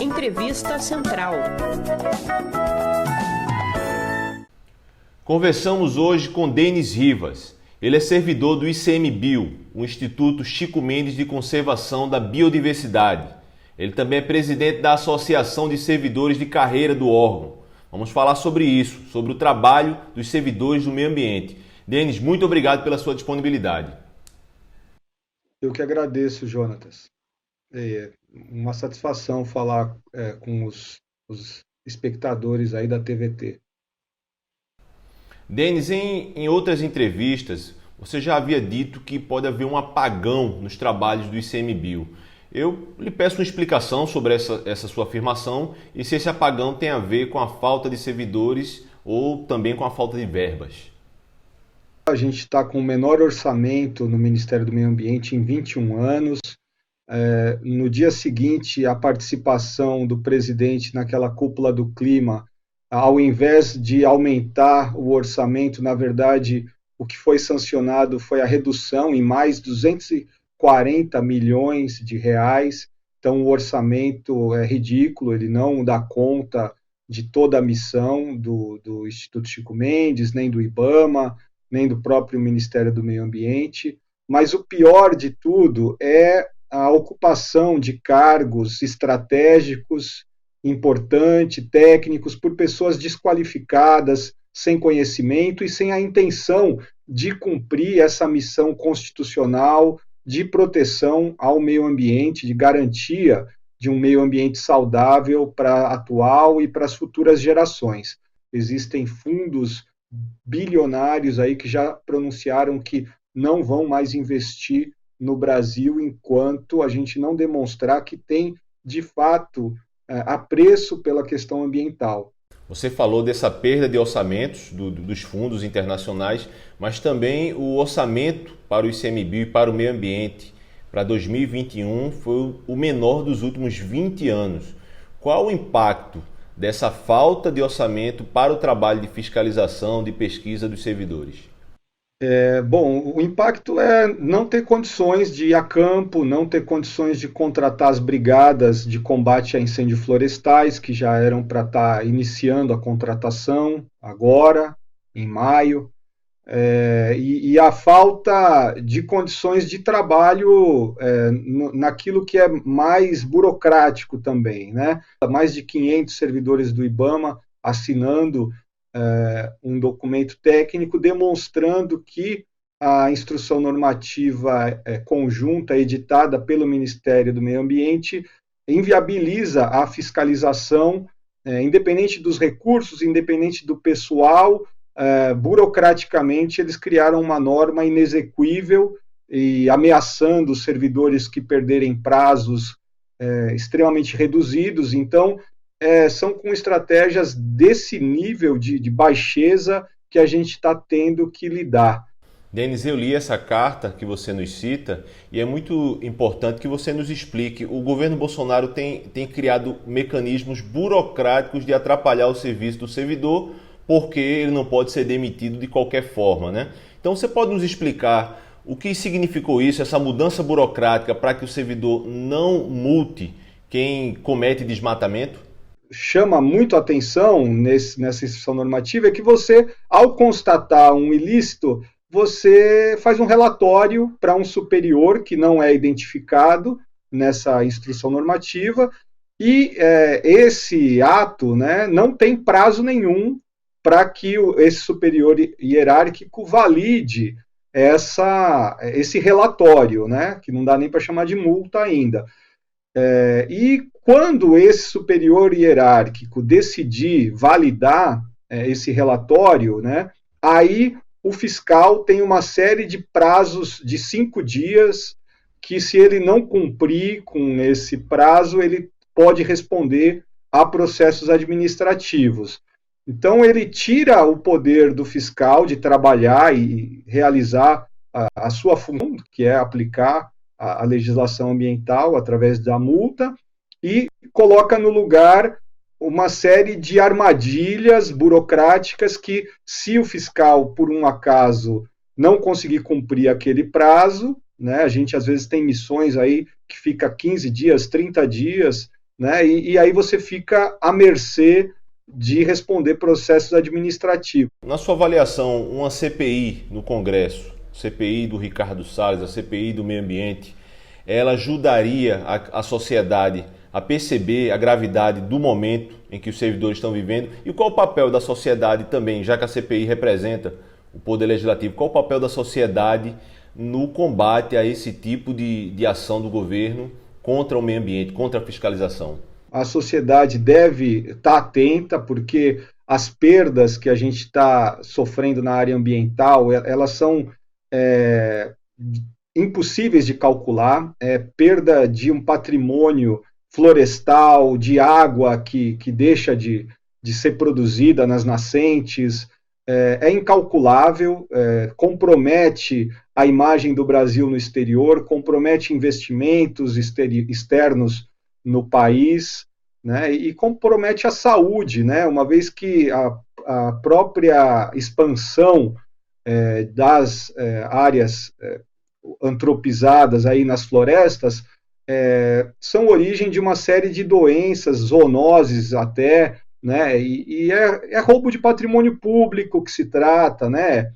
Entrevista Central. Conversamos hoje com Denis Rivas. Ele é servidor do ICMBio, o Instituto Chico Mendes de Conservação da Biodiversidade. Ele também é presidente da Associação de Servidores de Carreira do órgão. Vamos falar sobre isso, sobre o trabalho dos servidores do meio ambiente. Denis, muito obrigado pela sua disponibilidade. Eu que agradeço, Jonatas. É uma satisfação falar com os espectadores aí da TVT. Denis, em outras entrevistas, você já havia dito que pode haver um apagão nos trabalhos do ICMBio. Eu lhe peço uma explicação sobre essa sua afirmação e se esse apagão tem a ver com a falta de servidores ou também com a falta de verbas. A gente está com o menor orçamento no Ministério do Meio Ambiente em 21 anos. No dia seguinte, a participação do presidente naquela cúpula do clima, ao invés de aumentar o orçamento, na verdade, o que foi sancionado foi a redução em mais 240 milhões de reais. Então, o orçamento é ridículo, ele não dá conta de toda a missão do Instituto Chico Mendes, nem do IBAMA, nem do próprio Ministério do Meio Ambiente. Mas o pior de tudo é a ocupação de cargos estratégicos, importantes, técnicos, por pessoas desqualificadas, sem conhecimento e sem a intenção de cumprir essa missão constitucional de proteção ao meio ambiente, de garantia de um meio ambiente saudável para a atual e para as futuras gerações. Existem fundos bilionários aí que já pronunciaram que não vão mais investir no Brasil enquanto a gente não demonstrar que tem, de fato, apreço pela questão ambiental. Você falou dessa perda de orçamentos dos fundos internacionais, mas também o orçamento para o ICMBio e para o meio ambiente para 2021 foi o menor dos últimos 20 anos. Qual o impacto dessa falta de orçamento para o trabalho de fiscalização, de pesquisa dos servidores? Bom, o impacto é não ter condições de ir a campo, não ter condições de contratar as brigadas de combate a incêndios florestais, que já eram para estar iniciando a contratação agora, em maio, e a falta de condições de trabalho naquilo que é mais burocrático também, né? Mais de 500 servidores do IBAMA assinando um documento técnico demonstrando que a instrução normativa conjunta editada pelo Ministério do Meio Ambiente inviabiliza a fiscalização, independente dos recursos, independente do pessoal. Burocraticamente, eles criaram uma norma inexequível e ameaçando os servidores que perderem prazos extremamente reduzidos. Então, são com estratégias desse nível de baixeza que a gente está tendo que lidar. Denis, eu li essa carta que você nos cita e é muito importante que você nos explique. O governo Bolsonaro tem criado mecanismos burocráticos de atrapalhar o serviço do servidor porque ele não pode ser demitido de qualquer forma, né? Então você pode nos explicar o que significou isso, essa mudança burocrática para que o servidor não multe quem comete desmatamento? Chama muito a atenção nessa instrução normativa é que você, ao constatar um ilícito, você faz um relatório para um superior que não é identificado nessa instrução normativa e esse ato, né, não tem prazo nenhum para que esse superior hierárquico valide esse relatório, né, que não dá nem para chamar de multa ainda. E quando esse superior hierárquico decidir validar esse relatório, né, aí o fiscal tem uma série de prazos de 5 dias que, se ele não cumprir com esse prazo, ele pode responder a processos administrativos. Então, ele tira o poder do fiscal de trabalhar e realizar a sua função, que é aplicar a legislação ambiental através da multa, e coloca no lugar uma série de armadilhas burocráticas que, se o fiscal, por um acaso, não conseguir cumprir aquele prazo, né, a gente às vezes tem missões aí que fica 15 dias, 30 dias né? E aí você fica à mercê de responder processos administrativos. Na sua avaliação, uma CPI no Congresso, CPI do Ricardo Salles, a CPI do Meio Ambiente, ela ajudaria a sociedade a perceber a gravidade do momento em que os servidores estão vivendo? E qual o papel da sociedade também, já que a CPI representa o Poder Legislativo, qual o papel da sociedade no combate a esse tipo de ação do governo contra o meio ambiente, contra a fiscalização? A sociedade deve estar atenta, porque as perdas que a gente está sofrendo na área ambiental, elas são impossíveis de calcular. Perda de um patrimônio florestal, de água que deixa de ser produzida nas nascentes, é incalculável, compromete a imagem do Brasil no exterior, compromete investimentos externos no país, né, e compromete a saúde, né, uma vez que a própria expansão das áreas antropizadas aí nas florestas são origem de uma série de doenças, zoonoses até, né, e é roubo de patrimônio público que se trata, né,